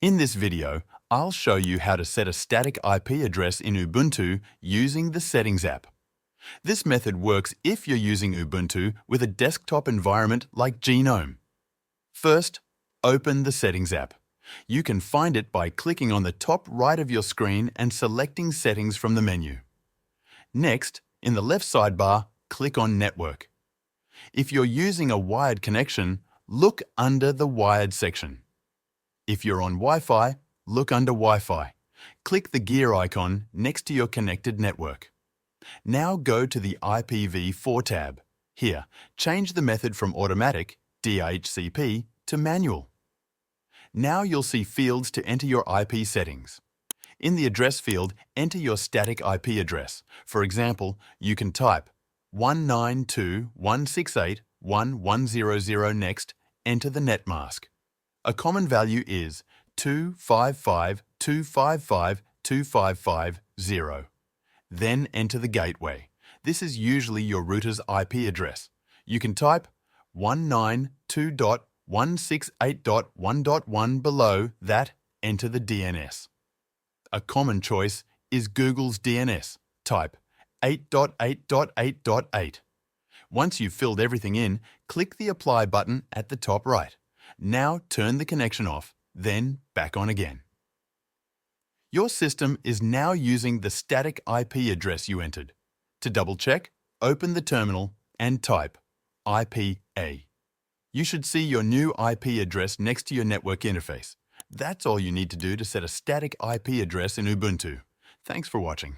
In this video, I'll show you how to set a static IP address in Ubuntu using the Settings app. This method works if you're using Ubuntu with a desktop environment like GNOME. First, open the Settings app. You can find it by clicking on the top right of your screen and selecting Settings from the menu. Next, in the left sidebar, click on Network. If you're using a wired connection, look under the Wired section. If you're on Wi-Fi, look under Wi-Fi. Click the gear icon next to your connected network. Now go to the IPv4 tab. Here, change the method from automatic, DHCP, to manual. Now you'll see fields to enter your IP settings. In the address field, enter your static IP address. For example, you can type 192.168.1.100 next, enter the Netmask. A common value is 255.255.255.0. Then enter the gateway. This is usually your router's IP address. You can type 192.168.1.1 below that, enter the DNS. A common choice is Google's DNS. Type 8.8.8.8. Once you've filled everything in, click the Apply button at the top right. Now turn the connection off, then back on again. Your system is now using the static IP address you entered. To double-check, open the terminal and type IPA. You should see your new IP address next to your network interface. That's all you need to do to set a static IP address in Ubuntu. Thanks for watching.